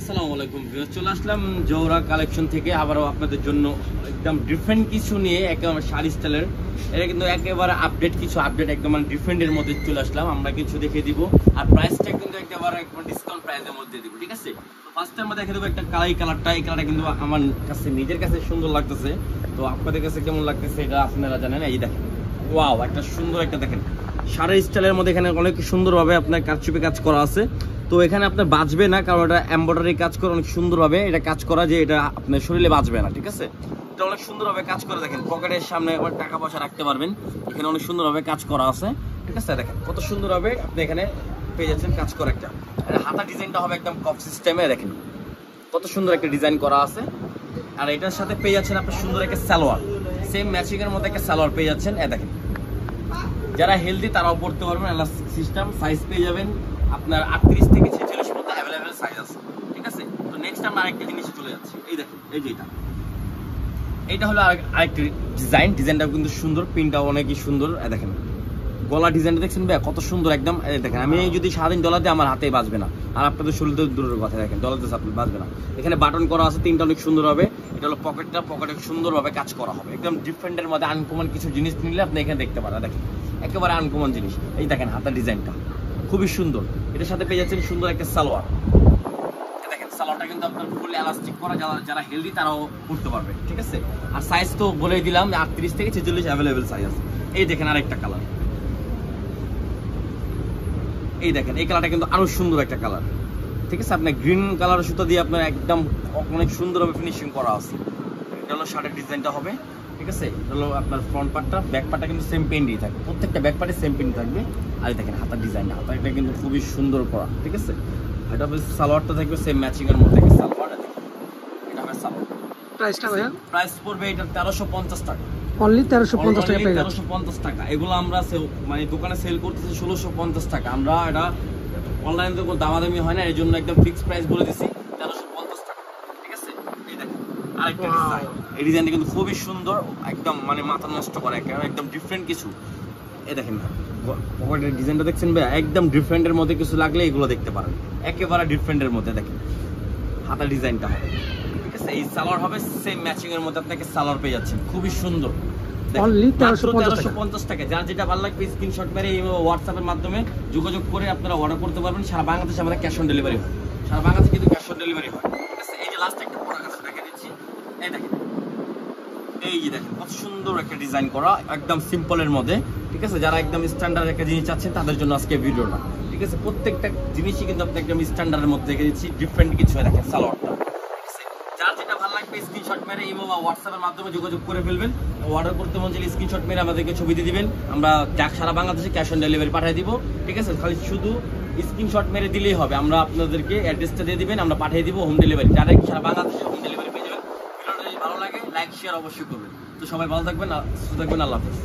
আসসালামু আলাইকুম ভিউয়ার্স, চলে আসলাম জোহরা কালেকশন থেকে আবারও আপনাদের জন্য একদম ডিফারেন্ট কিছু নিয়ে একেবারে শাড়ি স্টাইলের। এটা কিন্তু একেবারে আপডেট একদম মানে ডিফারেন্টের মধ্যে চলে আসলাম। আমরা কিছু দেখে দিব আর প্রাইসটা কিন্তু একেবারে একদম ডিসকাউন্ট প্রাইসের মধ্যে দিব, ঠিক আছে? তো ফার্স্ট আমরা দেখে দেবো একটা কালারটা। এই কালারটা কিন্তু আমার কাছে নিজের কাছে সুন্দর লাগতেছে, তো আপনাদের কাছে কেমন লাগতেছে এটা আপনারা জানেন। এই দেখেন, ওয়াও, একটা সুন্দর একটা দেখেন শাড়ি স্টাইলের মধ্যে এখানে অনেক সুন্দরভাবে আপনার কারচুপি কাজ করা আছে। তো এখানে আপনার বাজবে না, কারণ এটা এমব্রয়ডারি কাজ করে অনেক সুন্দরভাবে এটা কাজ করা, যে এটা আপনার শরীরে বাজবে না, ঠিক আছে? এটা অনেক সুন্দরভাবে কাজ করে। দেখেন পকেটের সামনে আবার টাকা পয়সা রাখতে পারবেন, এখানে অনেক সুন্দরভাবে কাজ করা আছে, ঠিক আছে? দেখেন কত সুন্দরভাবে আপনি এখানে পেয়ে যাচ্ছেন কাজ করা একটা। হাতা ডিজাইনটা হবে একদম কফ সিস্টেমে, দেখেন কত সুন্দর একটা ডিজাইন করা আছে। আর এটার সাথে পেয়ে যাচ্ছেন আপনার সুন্দর একটা সালোয়ার, সেম ম্যাচিং এর মধ্যে একটা সালোয়ার পেয়ে যাচ্ছেন। দেখেন যারা হেলদি তারাও পড়তে পারবেন, এলাস্টিক সিস্টেম, সাইজ পেয়ে যাবেন আপনার 38 থেকে 46 পর্যন্ত অ্যাভেলেবেল সাইজ আছে, ঠিক আছে? তো নেক্সট আমরা আরেকটা জিনিসে চলে যাচ্ছি। এই দেখেন, এই যে এটা হলো আরেকটা ডিজাইনটা কিন্তু সুন্দর, প্রিন্টটাও অনেকই সুন্দর। দেখেন গলা ডিজাইনটা দেখছেন ভাই কত সুন্দর একদম। দেখেন আমি যদি সারাদিন ডলার দিই আমার হাতে বাজবে না, আর আপনাদের শরীর দূরের কথা, দেখেন ডলার দিয়ে আপনি বাজবে না। এখানে বাটন করা আছে, তিনটা অনেক সুন্দর হবে। এটা হলো পকেটে সুন্দরভাবে কাজ করা হবে, একদম ডিফারেন্টের মধ্যে আনকমন কিছু জিনিস নিলে আপনি এখানে দেখতে পারেন। দেখেন একেবারে আনকমন জিনিস। এই দেখেন হাতার ডিজাইনটা খুবই সুন্দর, এটার সাথে পেয়ে যাচ্ছেন সুন্দর একটা সালোয়ার। দেখেন সালোয়ারটা কিন্তু আপনার ফুল এলাস্টিক করা, যারা হেলদি তারাও পড়তে পারবে, ঠিক আছে? আর সাইজ তো বলে দিলাম 38 থেকে 46 অ্যাভেলেবেল সাইজ আছে। এই দেখেন আরেকটা কালার, এই দেখেন এই কালারটা কিন্তু আরো সুন্দর একটা কালার, ঠিক আছে? আপনার গ্রিন কালার সুতো দিয়ে আপনার একদম অনেক সুন্দরভাবে ফিনিশিং করা আছে। এটা হলো শার্টের ডিজাইনটা হবে, ঠিক আছে? এটা হলো আপনার ফ্রন্ট পার্টটা, ব্যাক পার্টটা কিন্তু সেম পেন্টই থাকবে, প্রত্যেকটা ব্যাক পার্টে সেম পেন্ট থাকবে। আর দেখেন হাতার ডিজাইনটা, হাতাটা কিন্তু খুবই সুন্দর করা, ঠিক আছে? এটা হবে সালোয়ারটা থাকবে সেম ম্যাচিং এর মধ্যে সালোয়ার। এটা হবে সালোয়ার। প্রাইসটা ভাইয়া? প্রাইস পড়বে এটা 1350 টাকা, অনলি 1350 টাকা পেয়ে যাচ্ছে। 1350 টাকা। এগুলো আমরা মানে দোকানে সেল করতেছি 1650 টাকা। আমরা এটা অনলাইনে তো কোনো দামাদামি হয় না, এর জন্য একদম ফিক্সড প্রাইস বলে দিছি 1350 টাকা, ঠিক আছে? এই দেখেন আরেকটা ডিজাইন, এই ডিজাইনটা কিন্তু খুবই সুন্দর, একদম মানে মাথা নষ্ট করে, একদম ডিফারেন্ট কিছু। এই দেখেন পকেটের ডিজাইনটা দেখছেন ভাই, একদম ডিফারেন্টের মধ্যে কিছু লাগলে এগুলো দেখতে পারেন, একেবারে ডিফারেন্টের মধ্যে। দেখেন হাতার ডিজাইনটা হবে, ঠিক আছে? এই সালোয়ার হবে সেম ম্যাচিং এর মধ্যে, আপনাকে সালোয়ার পেয়ে যাচ্ছেন খুবই সুন্দর, অনলি 1350 টাকা। যার যেটা ভালো লাগবে স্ক্রিনশট মেরে হোয়াটসঅ্যাপের মাধ্যমে যোগাযোগ করে আপনারা অর্ডার করতে পারবেন। সারা বাংলাদেশে আমাদের ক্যাশ অন ডেলিভারি হয়, সারা বাংলাদেশে কিন্তু ক্যাশ অন ডেলিভারি হয়, ঠিক আছে? এই যে লাস্ট একটা প্রোডাক্ট আছে দেখে দিচ্ছি, এই দেখেন, এই যে দেখেন কত সুন্দর একটা ডিজাইন করা, একদম সিম্পলের মধ্যে, ঠিক আছে? যারা একদম স্ট্যান্ডার্ড একটা জিনিস চাচ্ছেন তাদের জন্য আজকে ভিডিওটা, ঠিক আছে? প্রত্যেকটা জিনিসই কিন্তু আপনি একদম স্ট্যান্ডার্ডের মধ্যে দেখে দিচ্ছি, ডিফারেন্ট কিছু। দেখেন সালোয়ারটা, যার যেটা ভালো লাগবে স্ক্রিনশট মেরে ইমো বা হোয়াটসঅ্যাপের মাধ্যমে যোগাযোগ করে ফেলবেন। অর্ডার করতে মন চাইলে স্ক্রিনশট মেরে আমাদেরকে ছবি দিয়ে দিবেন, আমরা সারা বাংলাদেশে ক্যাশ অন ডেলিভারি পাঠিয়ে দিব, ঠিক আছে? খালি শুধু স্ক্রিনশট মেরে দিলেই হবে, আমরা আপনাদেরকে অ্যাড্রেসটা দিয়ে দিবেন, আমরা পাঠিয়ে দিব হোম ডেলিভারি। যারা সারা বাংলাদেশে হোম ডেলিভারি পেয়ে যাবেন। ভিডিওটা যদি ভালো লাগে লাইক শেয়ার অবশ্যই করবেন। তো সবাই ভালো থাকবেন, সুস্থ থাকবেন, আল্লাহ হাফেজ।